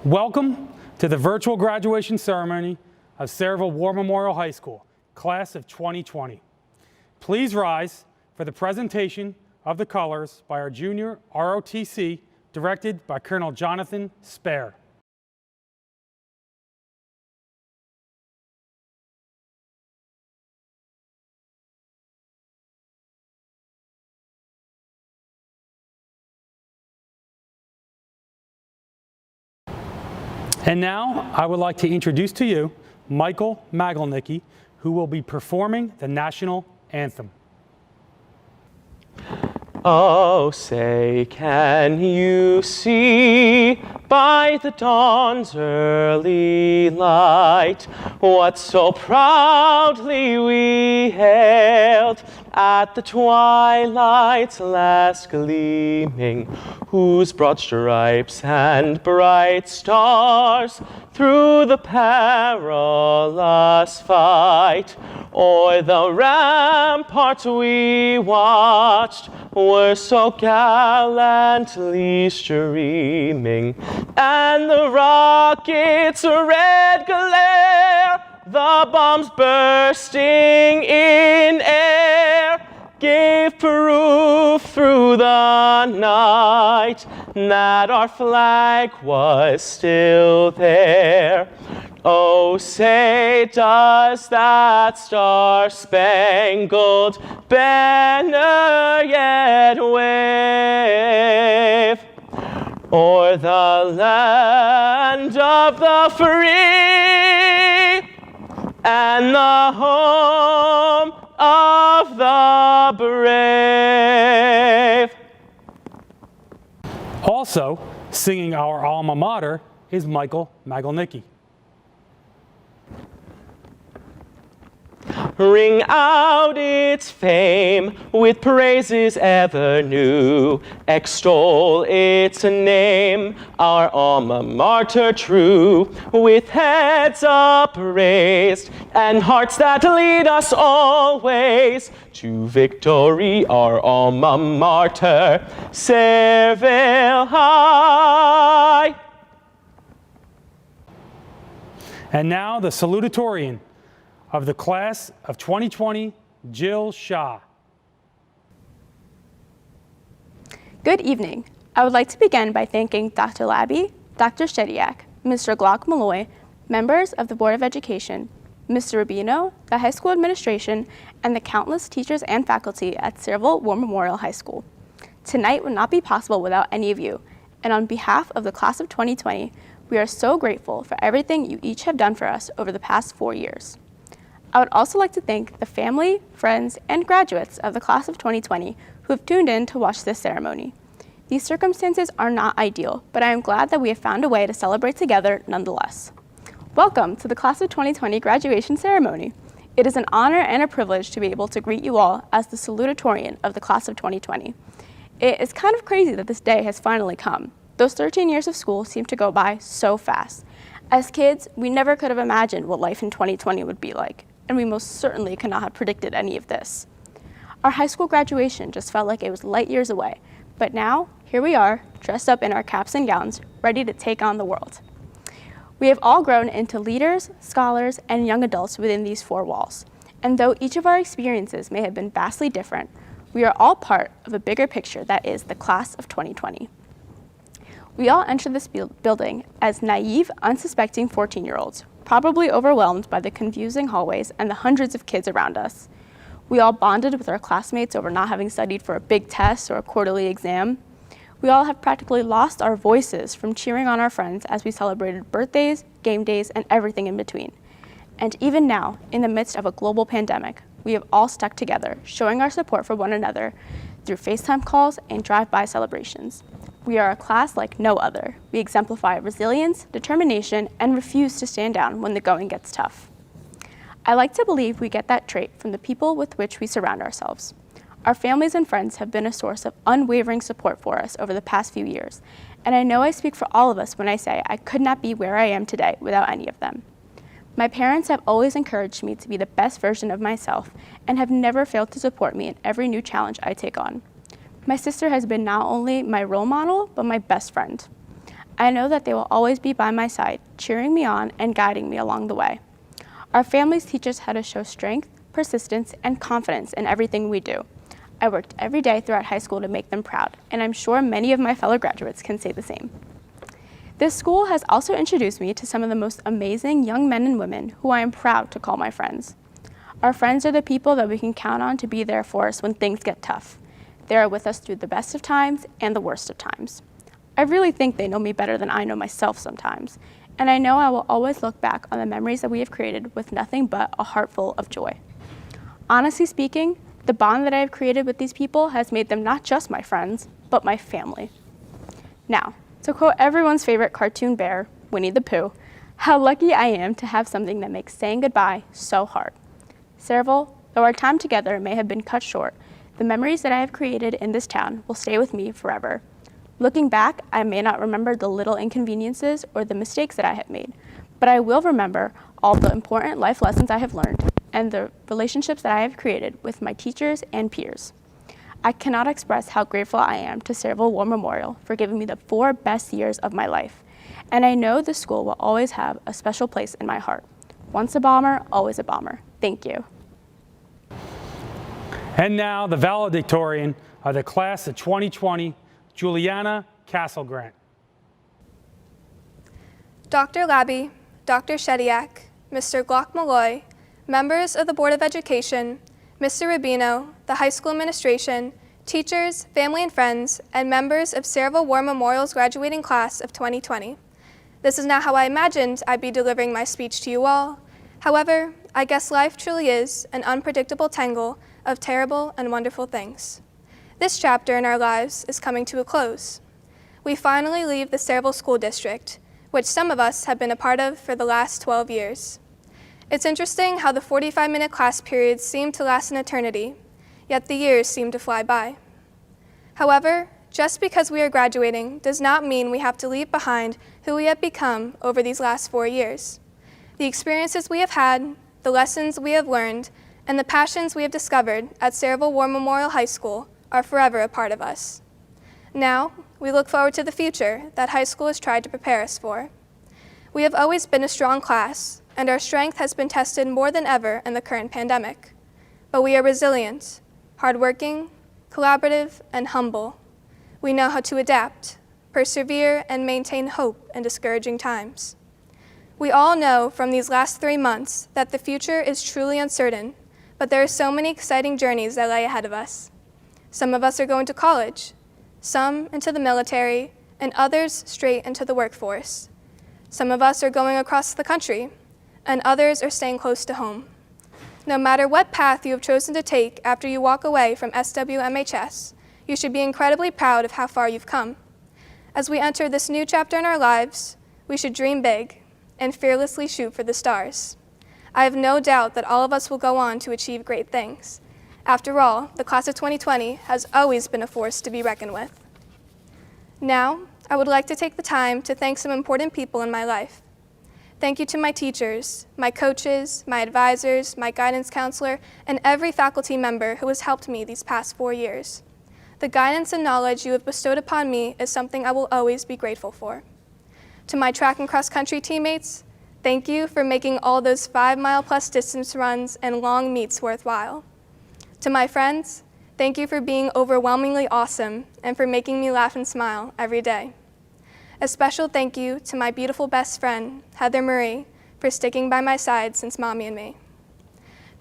Welcome to the virtual graduation ceremony of Sayreville War Memorial High School, class of 2020. Please rise for the presentation of the colors by our junior ROTC, directed by Colonel Jonathan Spare. And now, I would like to introduce to you Michael Magelnicki, who will be performing the national anthem. Oh, say, can you see by the dawn's early light what so proudly we hailed at the twilight's last gleaming, whose broad stripes and bright stars through the perilous fight o'er the ramparts we watched were so gallantly streaming, and the rockets' red glare, the bombs bursting in air, gave proof through the night that our flag was still there. Oh, say, does that star-spangled banner yet wave o'er the land of the free and the home of the brave? Also, singing our alma mater is Michael Magelnicki. Ring out its fame with praises ever new. Extol its name, our alma mater true. With heads upraised and hearts that lead us always to victory, our alma mater, Sayreville High. And now the Salutatorian of the class of 2020, Jill Shaw. Good evening. I would like to begin by thanking Dr. Labby, Dr. Shediak, Mr. Glock Malloy, members of the Board of Education, Mr. Rubino, the high school administration, and the countless teachers and faculty at Sayreville War Memorial High School. Tonight would not be possible without any of you, and on behalf of the class of 2020, we are so grateful for everything you each have done for us over the past 4 years. I would also like to thank the family, friends, and graduates of the class of 2020 who have tuned in to watch this ceremony. These circumstances are not ideal, but I am glad that we have found a way to celebrate together nonetheless. Welcome to the class of 2020 graduation ceremony. It is an honor and a privilege to be able to greet you all as the salutatorian of the class of 2020. It is kind of crazy that this day has finally come. Those 13 years of school seem to go by so fast. As kids, we never could have imagined what life in 2020 would be like, and we most certainly could not have predicted any of this. Our high school graduation just felt like it was light years away, but now, here we are, dressed up in our caps and gowns, ready to take on the world. We have all grown into leaders, scholars, and young adults within these four walls, and though each of our experiences may have been vastly different, we are all part of a bigger picture that is the class of 2020. We all entered this building as naive, unsuspecting 14-year-olds, probably overwhelmed by the confusing hallways and the hundreds of kids around us. We all bonded with our classmates over not having studied for a big test or a quarterly exam. We all have practically lost our voices from cheering on our friends as we celebrated birthdays, game days, and everything in between. And even now, in the midst of a global pandemic, we have all stuck together, showing our support for one another through FaceTime calls and drive-by celebrations. We are a class like no other. We exemplify resilience, determination, and refuse to stand down when the going gets tough. I like to believe we get that trait from the people with which we surround ourselves. Our families and friends have been a source of unwavering support for us over the past few years, and I know I speak for all of us when I say I could not be where I am today without any of them. My parents have always encouraged me to be the best version of myself and have never failed to support me in every new challenge I take on. My sister has been not only my role model, but my best friend. I know that they will always be by my side, cheering me on and guiding me along the way. Our families teach us how to show strength, persistence, and confidence in everything we do. I worked every day throughout high school to make them proud, and I'm sure many of my fellow graduates can say the same. This school has also introduced me to some of the most amazing young men and women who I am proud to call my friends. Our friends are the people that we can count on to be there for us when things get tough. They are with us through the best of times and the worst of times. I really think they know me better than I know myself sometimes, and I know I will always look back on the memories that we have created with nothing but a heart full of joy. Honestly speaking, the bond that I have created with these people has made them not just my friends, but my family. Now, to quote everyone's favorite cartoon bear, Winnie the Pooh, how lucky I am to have something that makes saying goodbye so hard. Cerevel, though our time together may have been cut short, the memories that I have created in this town will stay with me forever. Looking back, I may not remember the little inconveniences or the mistakes that I have made, but I will remember all the important life lessons I have learned and the relationships that I have created with my teachers and peers. I cannot express how grateful I am to Cerevel War Memorial for giving me the 4 best years of my life, and I know this school will always have a special place in my heart. Once a bomber, always a bomber. Thank you. And now the valedictorian of the class of 2020, Juliana Castlegrant. Dr. Labby, Dr. Shediak, Mr. Glock Malloy, members of the Board of Education, Mr. Rubino, the high school administration, teachers, family and friends, and members of Cerevel War Memorial's graduating class of 2020. This is not how I imagined I'd be delivering my speech to you all. However, I guess life truly is an unpredictable tangle of terrible and wonderful things. This chapter in our lives is coming to a close. We finally leave the Cerevel School District, which some of us have been a part of for the last 12 years. It's interesting how the 45-minute class periods seem to last an eternity, yet the years seem to fly by. However, just because we are graduating does not mean we have to leave behind who we have become over these last 4 years. The experiences we have had, the lessons we have learned, and the passions we have discovered at Cerevel War Memorial High School are forever a part of us. Now, we look forward to the future that high school has tried to prepare us for. We have always been a strong class, and our strength has been tested more than ever in the current pandemic. But we are resilient, hardworking, collaborative, and humble. We know how to adapt, persevere, and maintain hope in discouraging times. We all know from these last 3 months that the future is truly uncertain, but there are so many exciting journeys that lie ahead of us. Some of us are going to college, some into the military, and others straight into the workforce. Some of us are going across the country, and others are staying close to home. No matter what path you have chosen to take after you walk away from SWMHS, you should be incredibly proud of how far you've come. As we enter this new chapter in our lives, we should dream big and fearlessly shoot for the stars. I have no doubt that all of us will go on to achieve great things. After all, the class of 2020 has always been a force to be reckoned with. Now, I would like to take the time to thank some important people in my life. Thank you to my teachers, my coaches, my advisors, my guidance counselor, and every faculty member who has helped me these past 4 years. The guidance and knowledge you have bestowed upon me is something I will always be grateful for. To my track and cross-country teammates, thank you for making all those 5-mile-plus distance runs and long meets worthwhile. To my friends, thank you for being overwhelmingly awesome and for making me laugh and smile every day. A special thank you to my beautiful best friend, Heather Marie, for sticking by my side since Mommy and me.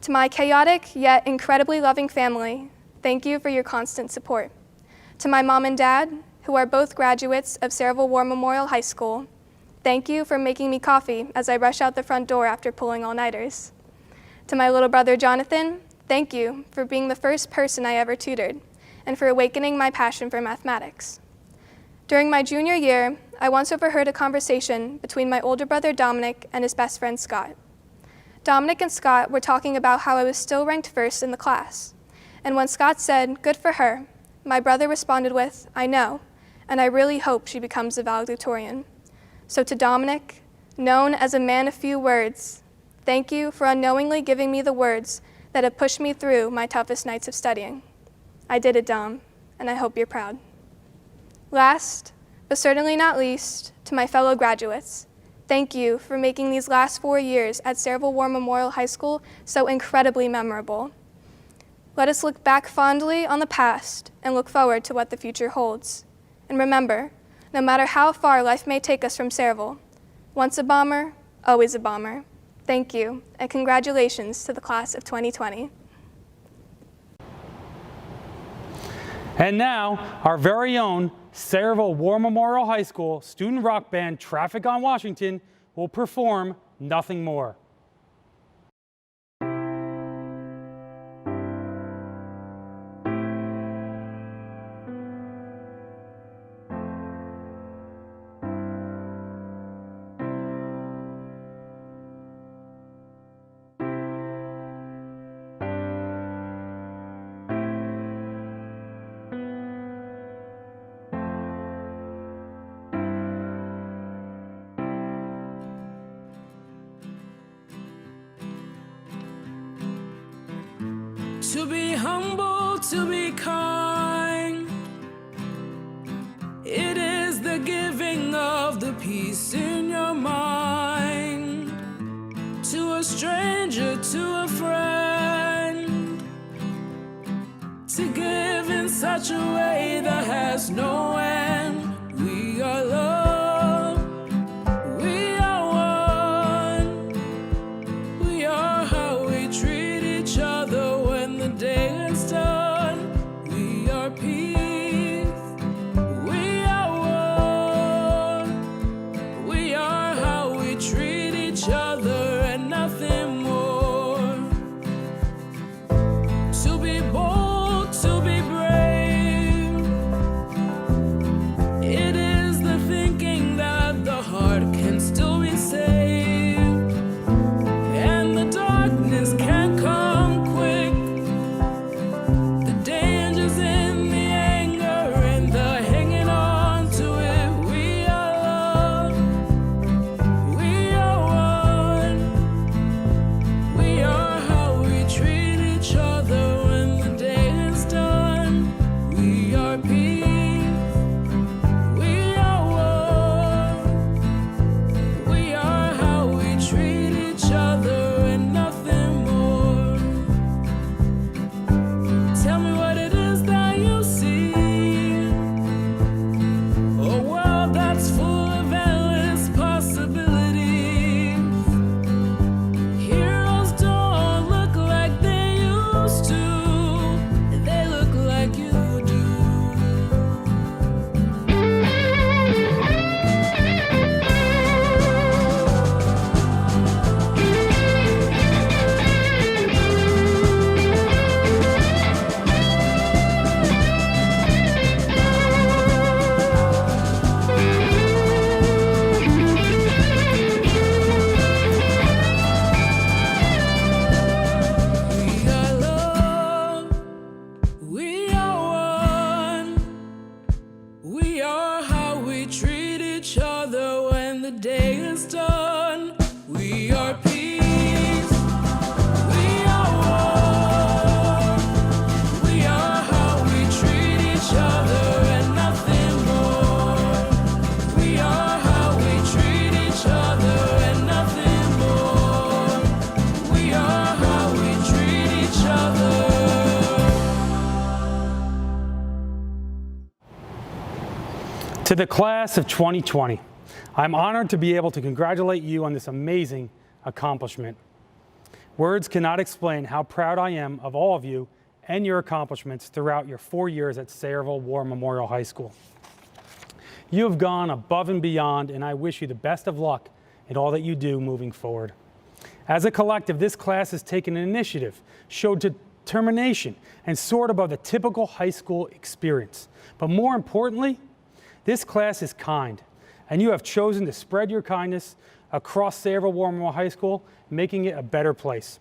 To my chaotic yet incredibly loving family, thank you for your constant support. To my mom and dad, who are both graduates of Cerevel War Memorial High School, thank you for making me coffee as I rush out the front door after pulling all-nighters. To my little brother Jonathan, thank you for being the first person I ever tutored and for awakening my passion for mathematics. During my junior year, I once overheard a conversation between my older brother Dominic and his best friend Scott. Dominic and Scott were talking about how I was still ranked first in the class. And when Scott said, "Good for her," my brother responded with, "I know, and I really hope she becomes a valedictorian." So to Dominic, known as a man of few words, thank you for unknowingly giving me the words that have pushed me through my toughest nights of studying. I did it, Dom, and I hope you're proud. Last, But certainly not least, to my fellow graduates. Thank you for making these last 4 years at Sayreville War Memorial High School so incredibly memorable. Let us look back fondly on the past and look forward to what the future holds. And remember, no matter how far life may take us from Sayreville, once a bomber, always a bomber. Thank you, and congratulations to the class of 2020. And now, our very own Sayreville War Memorial High School student rock band Traffic on Washington will perform Nothing More. To be humble, to be kind, it is the giving of the peace in your mind. To a stranger, to a friend, to give in such a way that has no end. We are love, we are one, we are how we treat each other when the day is done. We are peace, we are one, we are how we treat each other and nothing more. To be bold, to be brave, it is the thinking that the heart can still be saved, and the darkness can come quick. The danger's in the anger and the hanging on to it. We are love, we are one, we are how we treat each other when the day is done. We are peace, we are one, we are how we treat each other and nothing more. Tell me what it is that you see. A world that's full of endless possibilities. Heroes don't look like they used to. They look like you do. We are love, we are one, we are how we treat each other when the day is done. We are peace, we are war, we are how we treat each other and nothing more. We are how we treat each other and nothing more. We are how we treat each other. To the class of 2020, I'm honored to be able to congratulate you on this amazing accomplishment. Words cannot explain how proud I am of all of you and your accomplishments throughout your 4 years at Sayreville War Memorial High School. You have gone above and beyond, and I wish you the best of luck in all that you do moving forward. As a collective, this class has taken an initiative, showed determination, and soared above the typical high school experience. But more importantly, this class is kind, and you have chosen to spread your kindness across Sayreville War Memorial High School, making it a better place.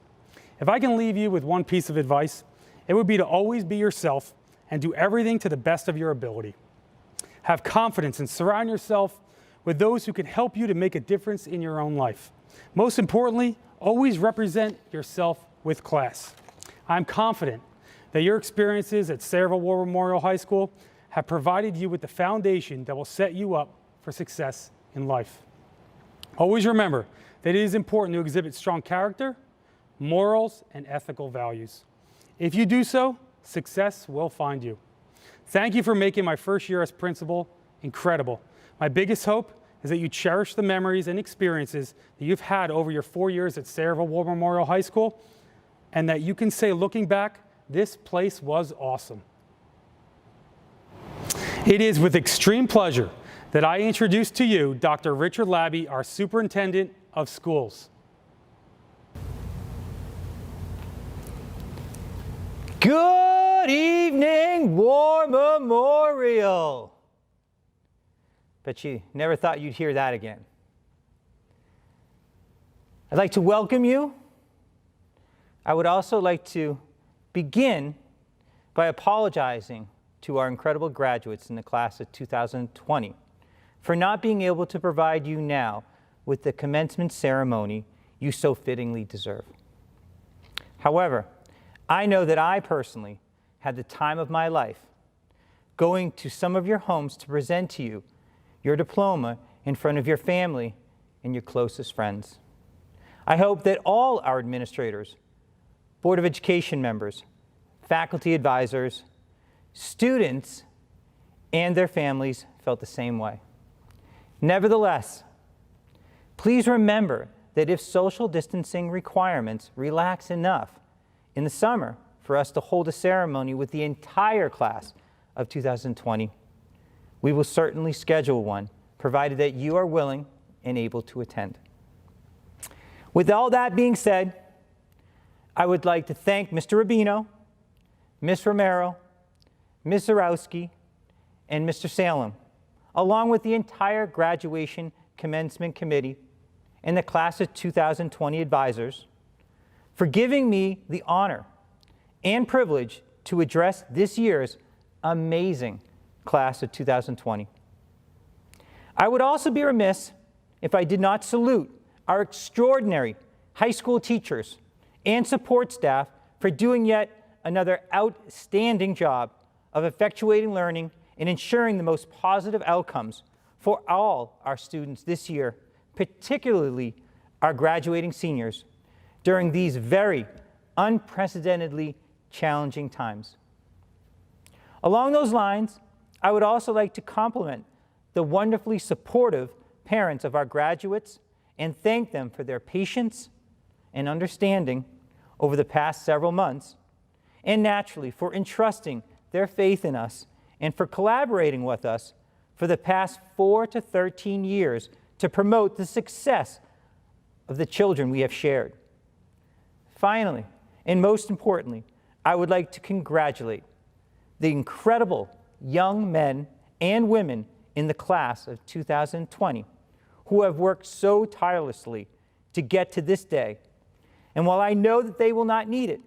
If I can leave you with one piece of advice, it would be to always be yourself and do everything to the best of your ability. Have confidence and surround yourself with those who can help you to make a difference in your own life. Most importantly, always represent yourself with class. I'm confident that your experiences at Sayreville War Memorial High School have provided you with the foundation that will set you up for success in life. Always remember that it is important to exhibit strong character, morals, and ethical values. If you do so, success will find you. Thank you for making my first year as principal incredible. My biggest hope is that you cherish the memories and experiences that you've had over your 4 years at Sayreville War Memorial High School, and that you can say, looking back, this place was awesome. It is with extreme pleasure that I introduce to you Dr. Richard Labby, our Superintendent of Schools. Good evening, War Memorial. Bet you never thought you'd hear that again. I'd like to welcome you. I would also like to begin by apologizing to our incredible graduates in the class of 2020 for not being able to provide you now with the commencement ceremony you so fittingly deserve. However, I know that I personally had the time of my life going to some of your homes to present to you your diploma in front of your family and your closest friends. I hope that all our administrators, Board of Education members, faculty advisors, students, and their families felt the same way. Nevertheless, please remember that if social distancing requirements relax enough in the summer for us to hold a ceremony with the entire class of 2020, we will certainly schedule one, provided that you are willing and able to attend. With all that being said, I would like to thank Mr. Rubino, Ms. Romero, Ms. Zarowski, and Mr. Salem, along with the entire graduation commencement committee and the class of 2020 advisors, for giving me the honor and privilege to address this year's amazing class of 2020. I would also be remiss if I did not salute our extraordinary high school teachers and support staff for doing yet another outstanding job of effectuating learning and ensuring the most positive outcomes for all our students this year, particularly our graduating seniors, during these very unprecedentedly challenging times. Along those lines, I would also like to compliment the wonderfully supportive parents of our graduates and thank them for their patience and understanding over the past several months, and naturally for entrusting their faith in us and for collaborating with us for the past 4 to 13 years to promote the success of the children we have shared. Finally, and most importantly, I would like to congratulate the incredible young men and women in the class of 2020 who have worked so tirelessly to get to this day. And while I know that they will not need it,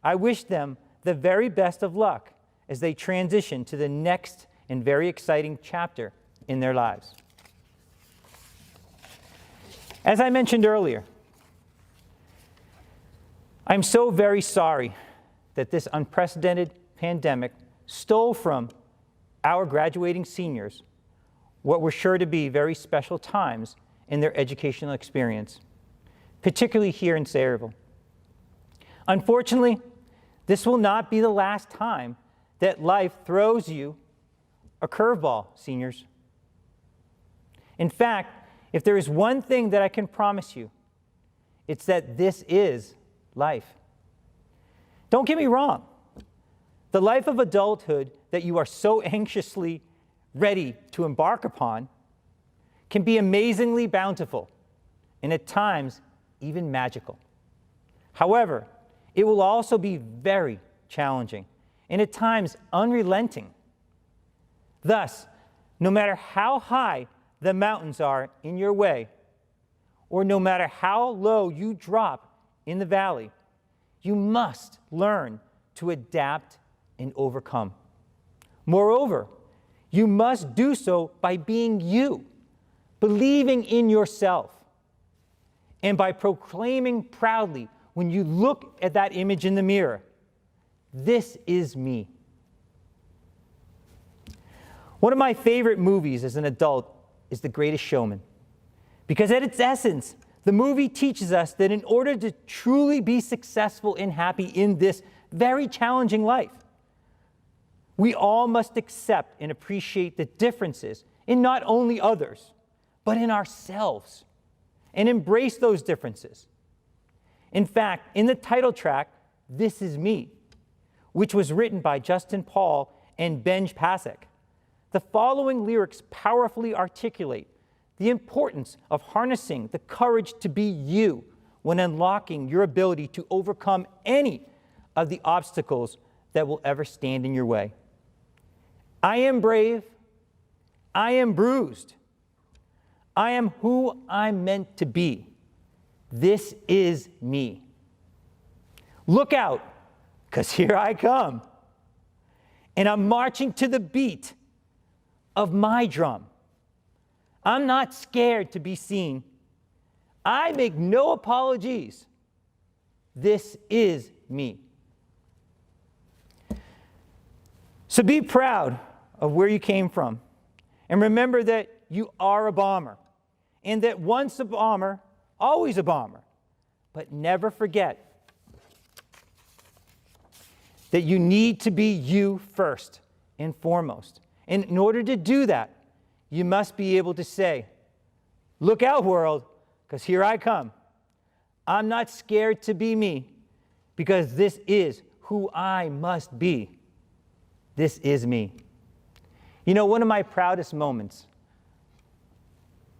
I wish them the very best of luck as they transition to the next and very exciting chapter in their lives. As I mentioned earlier, I'm so very sorry that this unprecedented pandemic stole from our graduating seniors what were sure to be very special times in their educational experience, particularly here in Sayreville. Unfortunately, this will not be the last time that life throws you a curveball, seniors. In fact, if there is one thing that I can promise you, it's that this is life. Don't get me wrong. The life of adulthood that you are so anxiously ready to embark upon can be amazingly bountiful and at times even magical. However, it will also be very challenging and at times unrelenting. Thus, no matter how high the mountains are in your way, or no matter how low you drop in the valley, you must learn to adapt and overcome. Moreover, you must do so by being you, believing in yourself, and by proclaiming proudly when you look at that image in the mirror, "This is me." One of my favorite movies as an adult is The Greatest Showman, because at its essence, the movie teaches us that in order to truly be successful and happy in this very challenging life, we all must accept and appreciate the differences in not only others, but in ourselves, and embrace those differences. In fact, in the title track, This Is Me, which was written by Justin Paul and Benj Pasek, the following lyrics powerfully articulate the importance of harnessing the courage to be you when unlocking your ability to overcome any of the obstacles that will ever stand in your way. I am brave. I am bruised. I am who I'm meant to be. This is me. Look out, because here I come. And I'm marching to the beat of my drum. I'm not scared to be seen. I make no apologies. This is me. So be proud of where you came from. And remember that you are a bomber. And that once a bomber, always a bomber. But never forget that you need to be you first and foremost. And in order to do that, you must be able to say, look out, world, because here I come. I'm not scared to be me, because this is who I must be. This is me. You know, one of my proudest moments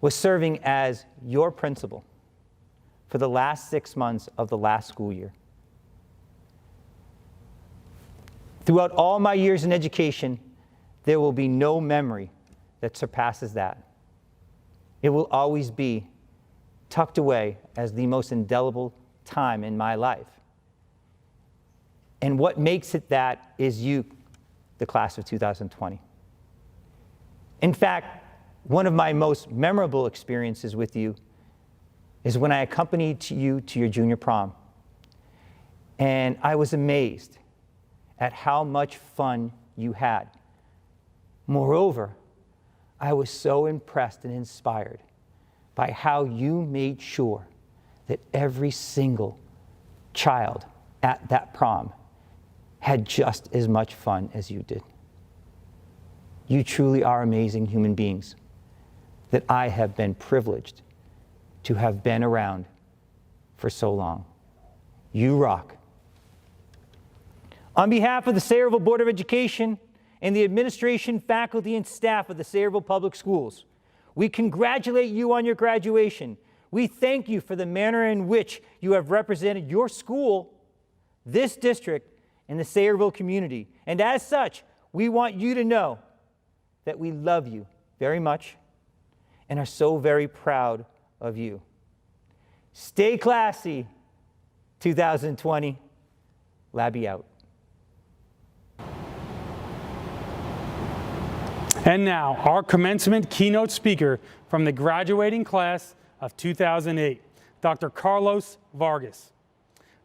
was serving as your principal for the last 6 months of the last school year. Throughout all my years in education, there will be no memory that surpasses that. It will always be tucked away as the most indelible time in my life. And what makes it that is you, the class of 2020. In fact, one of my most memorable experiences with you is when I accompanied you to your junior prom. And I was amazed at how much fun you had. Moreover, I was so impressed and inspired by how you made sure that every single child at that prom had just as much fun as you did. You truly are amazing human beings that I have been privileged to have been around for so long. You rock. On behalf of the Sayreville Board of Education and the administration, faculty, and staff of the Sayreville Public Schools, we congratulate you on your graduation. We thank you for the manner in which you have represented your school, this district, and the Sayreville community. And as such, we want you to know that we love you very much and are so very proud of you. Stay classy, 2020. Labby out. And now, our commencement keynote speaker from the graduating class of 2008, Dr. Carlos Vargas.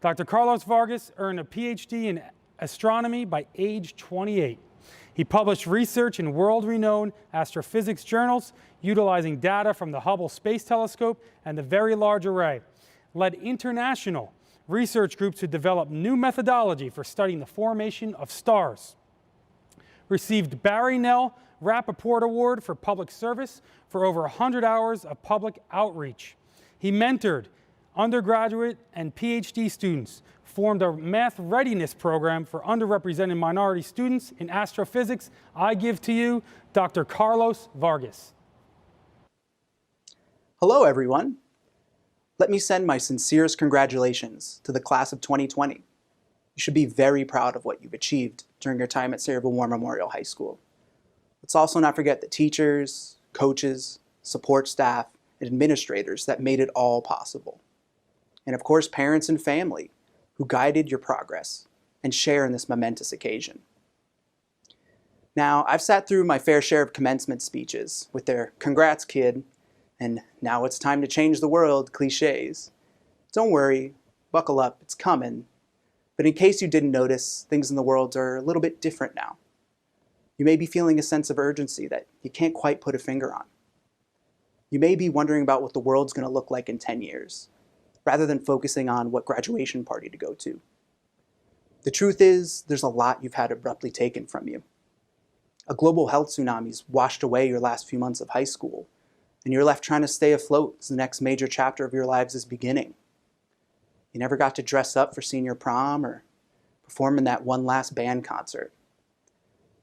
Dr. Carlos Vargas earned a PhD in astronomy by age 28. He published research in world-renowned astrophysics journals utilizing data from the Hubble Space Telescope and the Very Large Array, led international research groups to develop new methodology for studying the formation of stars, received Barry Nell Rappaport Award for public service for over 100 hours of public outreach. He mentored undergraduate and PhD students, formed a math readiness program for underrepresented minority students in astrophysics. I give to you Dr. Carlos Vargas. Hello, everyone. Let me send my sincerest congratulations to the class of 2020. You should be very proud of what you've achieved during your time at Sayreville War Memorial High School. Let's also not forget the teachers, coaches, support staff, and administrators that made it all possible. And of course, parents and family who guided your progress and share in this momentous occasion. Now, I've sat through my fair share of commencement speeches with their "congrats, kid," and "now it's time to change the world" cliches. Don't worry, buckle up, it's coming. But in case you didn't notice, things in the world are a little bit different now. You may be feeling a sense of urgency that you can't quite put a finger on. You may be wondering about what the world's going to look like in 10 years, rather than focusing on what graduation party to go to. The truth is, there's a lot you've had abruptly taken from you. A global health tsunami's washed away your last few months of high school, and you're left trying to stay afloat as the next major chapter of your lives is beginning. You never got to dress up for senior prom or perform in that one last band concert.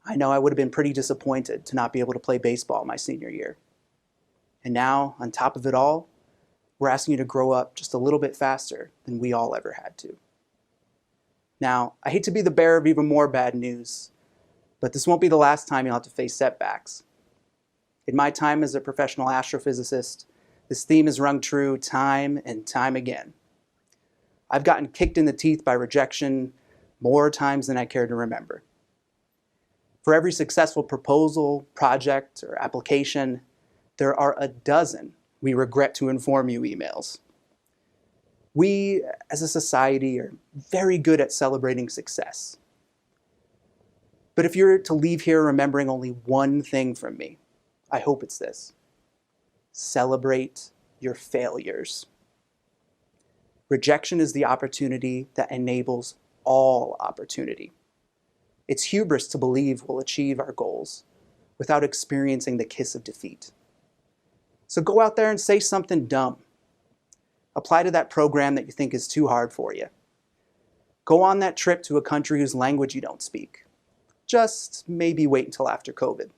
I know I would have been pretty disappointed to not be able to play baseball my senior year. And now, on top of it all, we're asking you to grow up just a little bit faster than we all ever had to. Now, I hate to be the bearer of even more bad news, but this won't be the last time you'll have to face setbacks. In my time as a professional astrophysicist, this theme has rung true time and time again. I've gotten kicked in the teeth by rejection more times than I care to remember. For every successful proposal, project, or application, there are a dozen "we regret to inform you" emails. We, as a society, are very good at celebrating success. But if you're to leave here remembering only one thing from me, I hope it's this: celebrate your failures. Rejection is the opportunity that enables all opportunity. It's hubris to believe we'll achieve our goals without experiencing the kiss of defeat. So go out there and say something dumb. Apply to that program that you think is too hard for you. Go on that trip to a country whose language you don't speak. Just maybe wait until after COVID.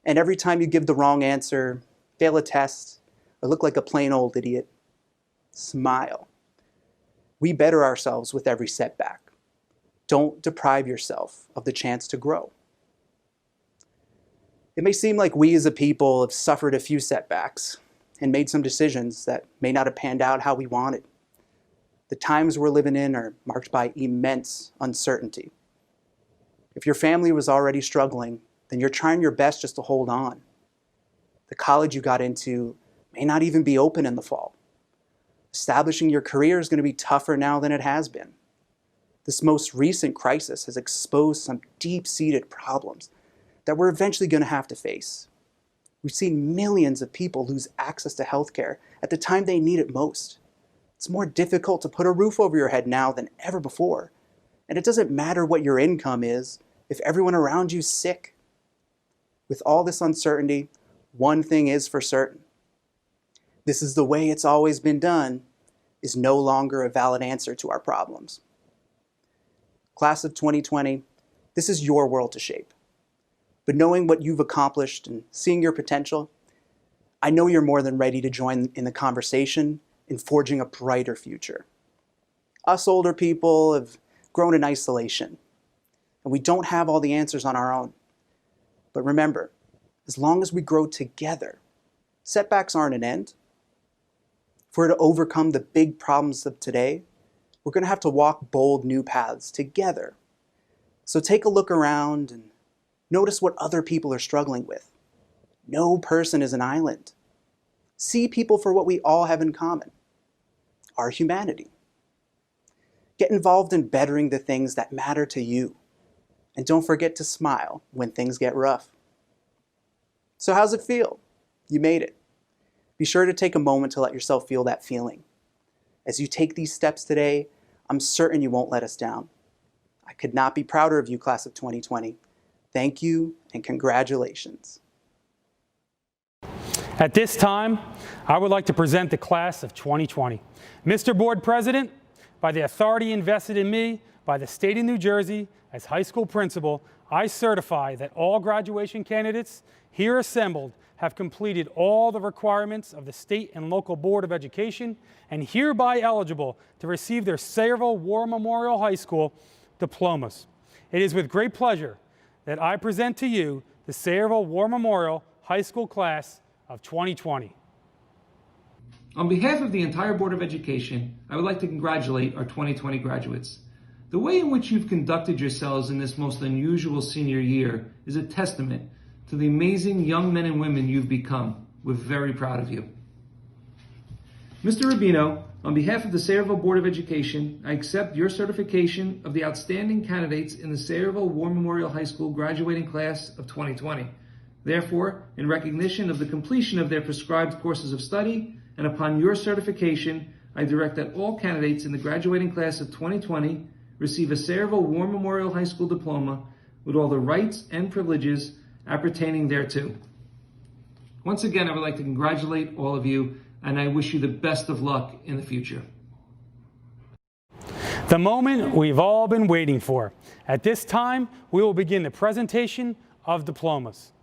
And every time you give the wrong answer, fail a test, or look like a plain old idiot, smile. We better ourselves with every setback. Don't deprive yourself of the chance to grow. It may seem like we as a people have suffered a few setbacks and made some decisions that may not have panned out how we wanted. The times we're living in are marked by immense uncertainty. If your family was already struggling, then you're trying your best just to hold on. The college you got into may not even be open in the fall. Establishing your career is going to be tougher now than it has been. This most recent crisis has exposed some deep-seated problems that we're eventually going to have to face. We've seen millions of people lose access to healthcare at the time they need it most. It's more difficult to put a roof over your head now than ever before. And it doesn't matter what your income is if everyone around you is sick. With all this uncertainty, one thing is for certain. This is the way it's always been done is no longer a valid answer to our problems. Class of 2020, this is your world to shape. But knowing what you've accomplished and seeing your potential, I know you're more than ready to join in the conversation in forging a brighter future. Us older people have grown in isolation, and we don't have all the answers on our own. But remember, as long as we grow together, setbacks aren't an end. If we're to overcome the big problems of today, we're going to have to walk bold new paths together. So take a look around and notice what other people are struggling with. No person is an island. See people for what we all have in common: our humanity. Get involved in bettering the things that matter to you. And don't forget to smile when things get rough. So how's it feel? You made it. Be sure to take a moment to let yourself feel that feeling. As you take these steps today, I'm certain you won't let us down. I could not be prouder of you, class of 2020. Thank you and congratulations. At this time, I would like to present the class of 2020. Mr. Board President, by the authority invested in me by the state of New Jersey as high school principal, I certify that all graduation candidates here assembled have completed all the requirements of the State and Local Board of Education and hereby eligible to receive their Sayreville War Memorial High School diplomas. It is with great pleasure that I present to you the Sayreville War Memorial High School class of 2020. On behalf of the entire Board of Education, I would like to congratulate our 2020 graduates. The way in which you've conducted yourselves in this most unusual senior year is a testament to the amazing young men and women you've become. We're very proud of you. Mr. Rubino, On behalf of the Sayreville Board of Education, I accept your certification of the outstanding candidates in the Sayreville War Memorial High School graduating class of 2020. Therefore, in recognition of the completion of their prescribed courses of study, and upon your certification, I direct that all candidates in the graduating class of 2020 receive a Sayreville War Memorial High School diploma with all the rights and privileges appertaining thereto. Once again, I would like to congratulate all of you, and I wish you the best of luck in the future. The moment we've all been waiting for. At this time, we will begin the presentation of diplomas.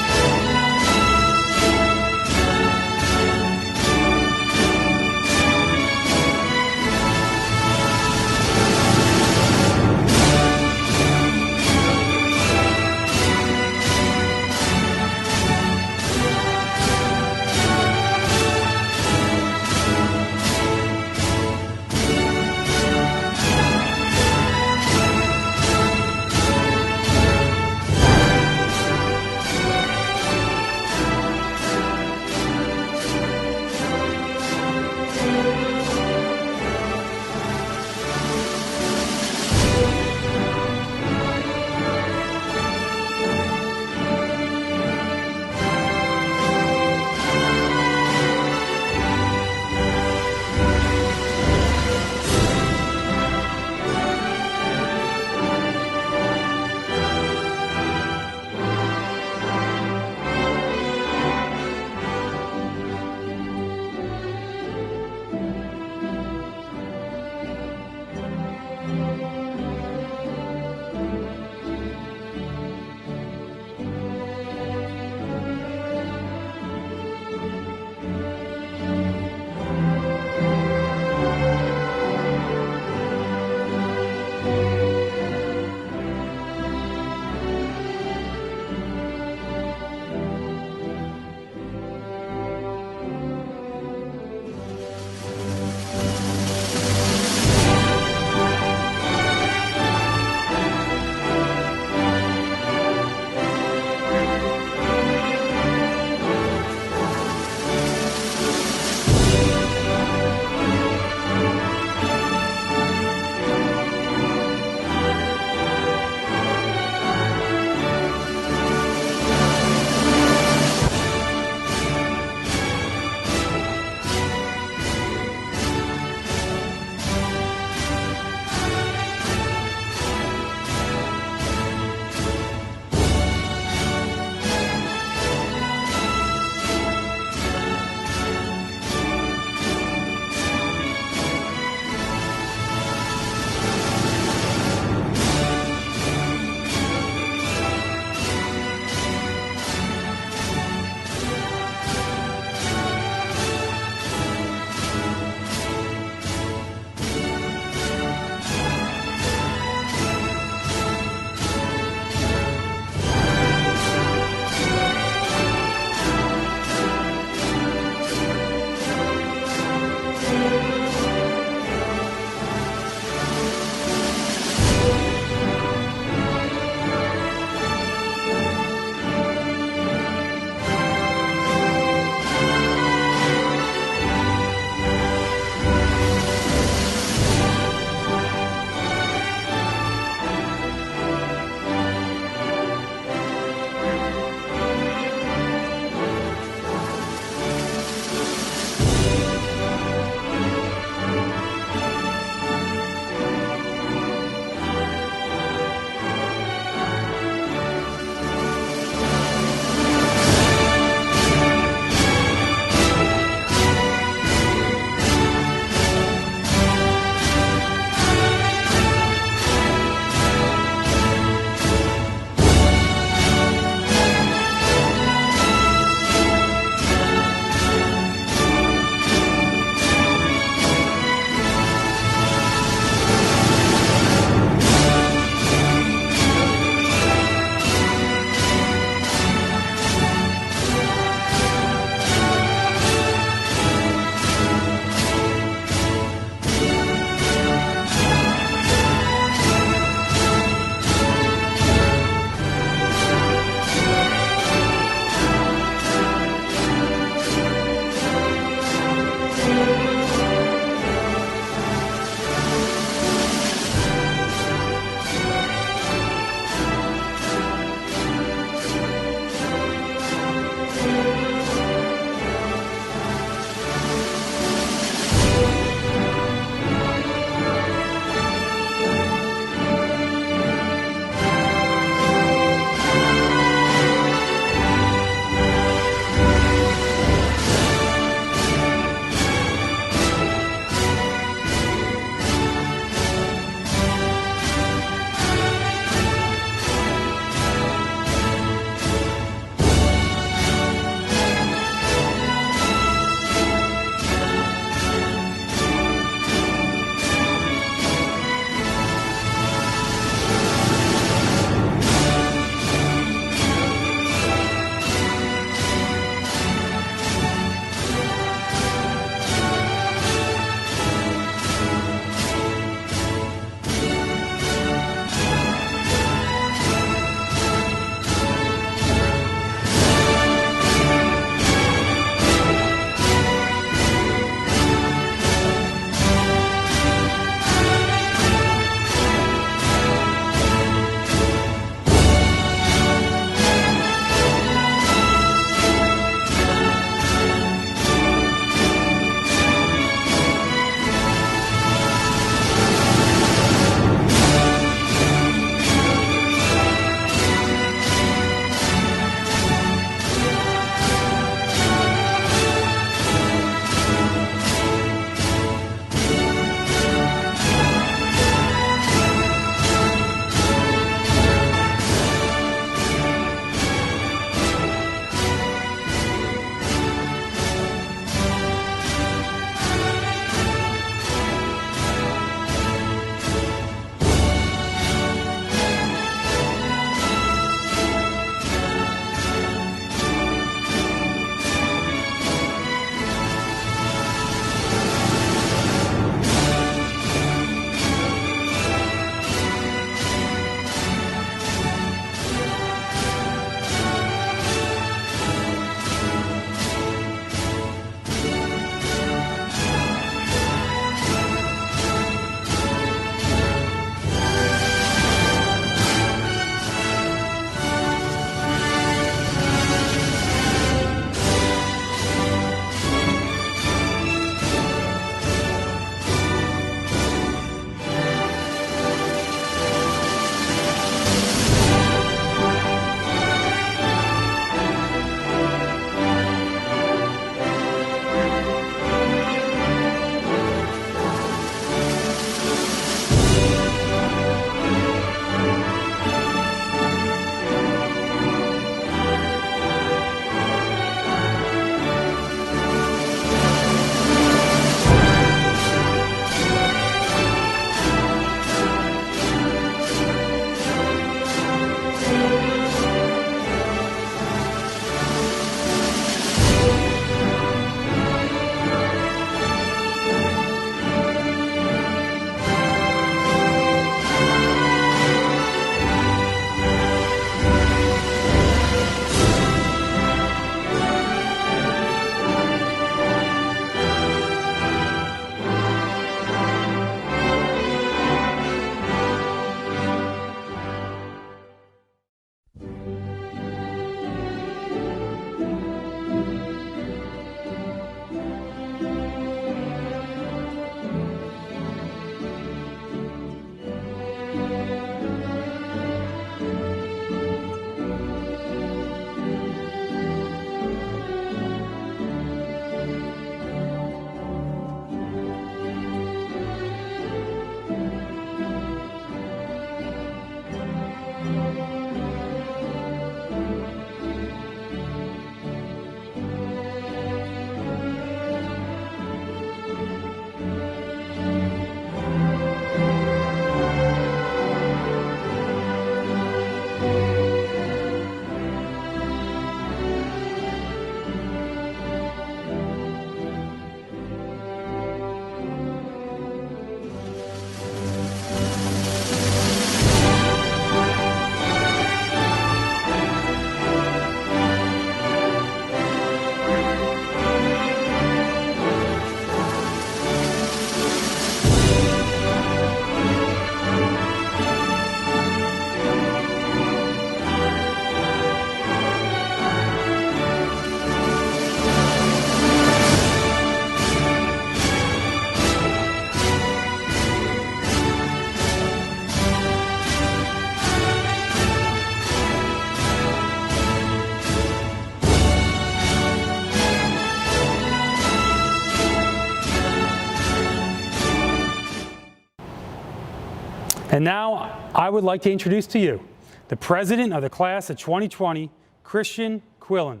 And now I would like to introduce to you the president of the class of 2020, Christian Quillen.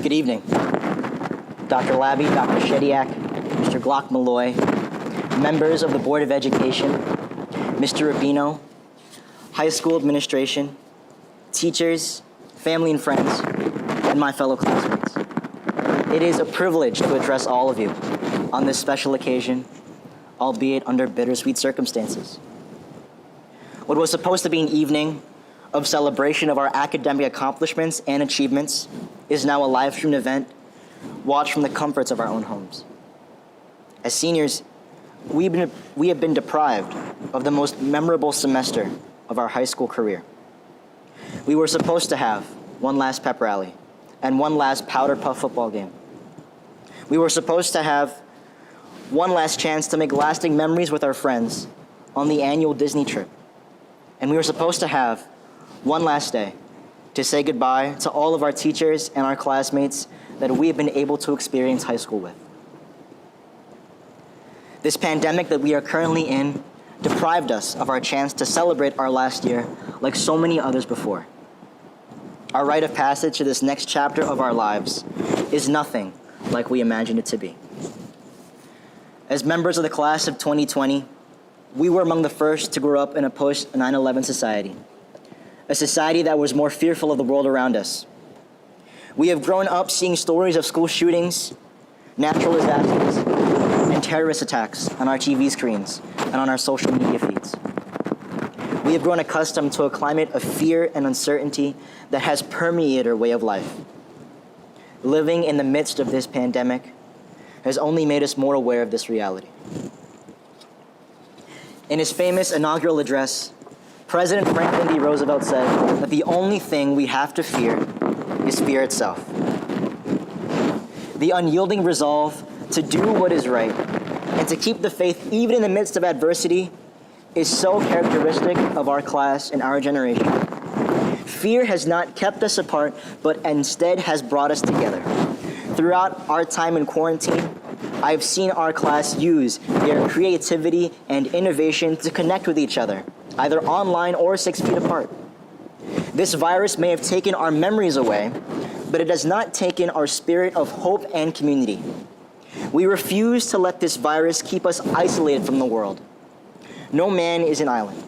Good evening. Dr. Labby, Dr. Shediak, Mr. Glock Malloy, members of the Board of Education, Mr. Rubino, high school administration, teachers, family and friends, and my fellow classmates. It is a privilege to address all of you on this special occasion, albeit under bittersweet circumstances. What was supposed to be an evening of celebration of our academic accomplishments and achievements is now a live-streamed event watched from the comforts of our own homes. As seniors, we have been deprived of the most memorable semester of our high school career. We were supposed to have one last pep rally and one last powder puff football game. We were supposed to have one last chance to make lasting memories with our friends on the annual Disney trip. And we were supposed to have one last day to say goodbye to all of our teachers and our classmates that we have been able to experience high school with. This pandemic that we are currently in deprived us of our chance to celebrate our last year like so many others before. Our rite of passage to this next chapter of our lives is nothing like we imagined it to be. As members of the class of 2020, we were among the first to grow up in a post-9/11 society, a society that was more fearful of the world around us. We have grown up seeing stories of school shootings, natural disasters, and terrorist attacks on our TV screens and on our social media feeds. We have grown accustomed to a climate of fear and uncertainty that has permeated our way of life. Living in the midst of this pandemic has only made us more aware of this reality. In his famous inaugural address, President Franklin D. Roosevelt said that the only thing we have to fear is fear itself. The unyielding resolve to do what is right and to keep the faith even in the midst of adversity is so characteristic of our class and our generation. Fear has not kept us apart, but instead has brought us together. Throughout our time in quarantine, I've seen our class use their creativity and innovation to connect with each other, either online or 6 feet apart. This virus may have taken our memories away, but it has not taken our spirit of hope and community. We refuse to let this virus keep us isolated from the world. No man is an island.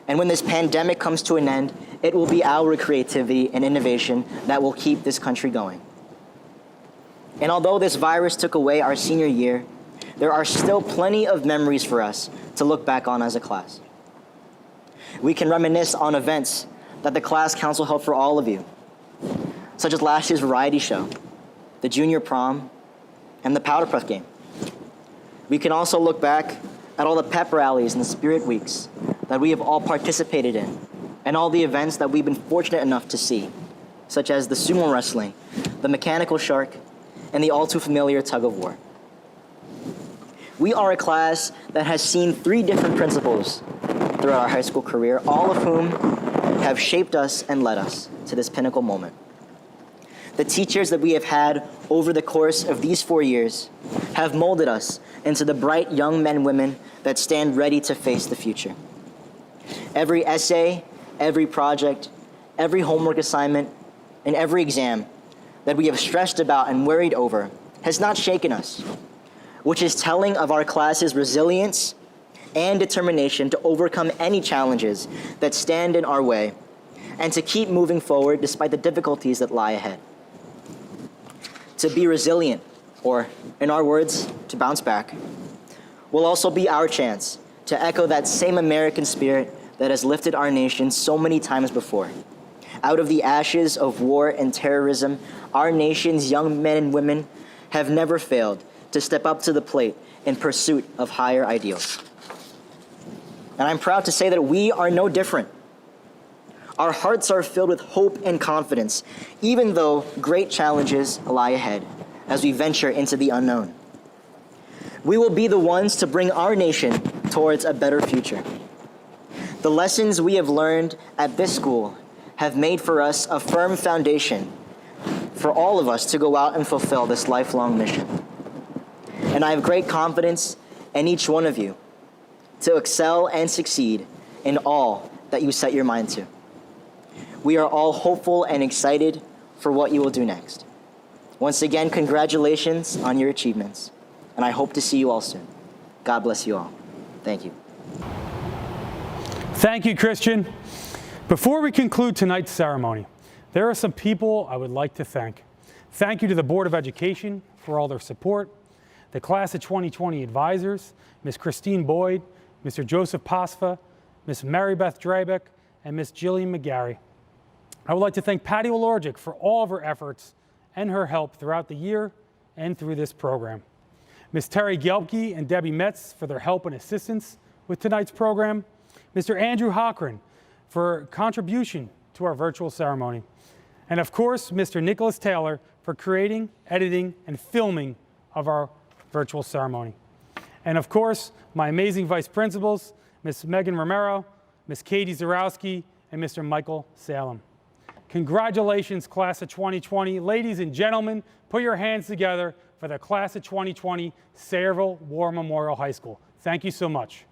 And when this pandemic comes to an end, it will be our creativity and innovation that will keep this country going. And although this virus took away our senior year, there are still plenty of memories for us to look back on as a class. We can reminisce on events that the class council held for all of you, such as last year's variety show, the junior prom, and the powder puff game. We can also look back at all the pep rallies and the spirit weeks that we have all participated in, and all the events that we've been fortunate enough to see, such as the sumo wrestling, the mechanical shark, and the all too familiar tug of war. We are a class that has seen 3 different principals throughout our high school career, all of whom have shaped us and led us to this pinnacle moment. The teachers that we have had over the course of these 4 years have molded us into the bright young men and women that stand ready to face the future. Every essay, every project, every homework assignment, and every exam that we have stressed about and worried over has not shaken us, which is telling of our class's resilience and determination to overcome any challenges that stand in our way and to keep moving forward despite the difficulties that lie ahead. To be resilient, or in our words, to bounce back, will also be our chance to echo that same American spirit that has lifted our nation so many times before. Out of the ashes of war and terrorism, our nation's young men and women have never failed to step up to the plate in pursuit of higher ideals. And I'm proud to say that we are no different. Our hearts are filled with hope and confidence, even though great challenges lie ahead as we venture into the unknown. We will be the ones to bring our nation towards a better future. The lessons we have learned at this school have made for us a firm foundation for all of us to go out and fulfill this lifelong mission. And I have great confidence and each one of you to excel and succeed in all that you set your mind to. We are all hopeful and excited for what you will do next. Once again, congratulations on your achievements, and I hope to see you all soon. God bless you all. Thank you. Thank you, Christian. Before we conclude tonight's ceremony, there are some people I would like to thank. Thank you to the Board of Education for all their support, the Class of 2020 advisors, Ms. Christine Boyd, Mr. Joseph Pasfa, Ms. Mary Beth Drabeck, and Ms. Jillian McGarry. I would like to thank Patty Olorgic for all of her efforts and her help throughout the year and through this program. Ms. Terry Gelbke and Debbie Metz for their help and assistance with tonight's program. Mr. Andrew Hochran for contribution to our virtual ceremony. And of course, Mr. Nicholas Taylor for creating, editing, and filming of our virtual ceremony. And of course, my amazing vice principals, Ms. Megan Romero, Ms. Katie Zarowski, and Mr. Michael Salem. Congratulations, Class of 2020. Ladies and gentlemen, put your hands together for the Class of 2020 Sayreville War Memorial High School. Thank you so much.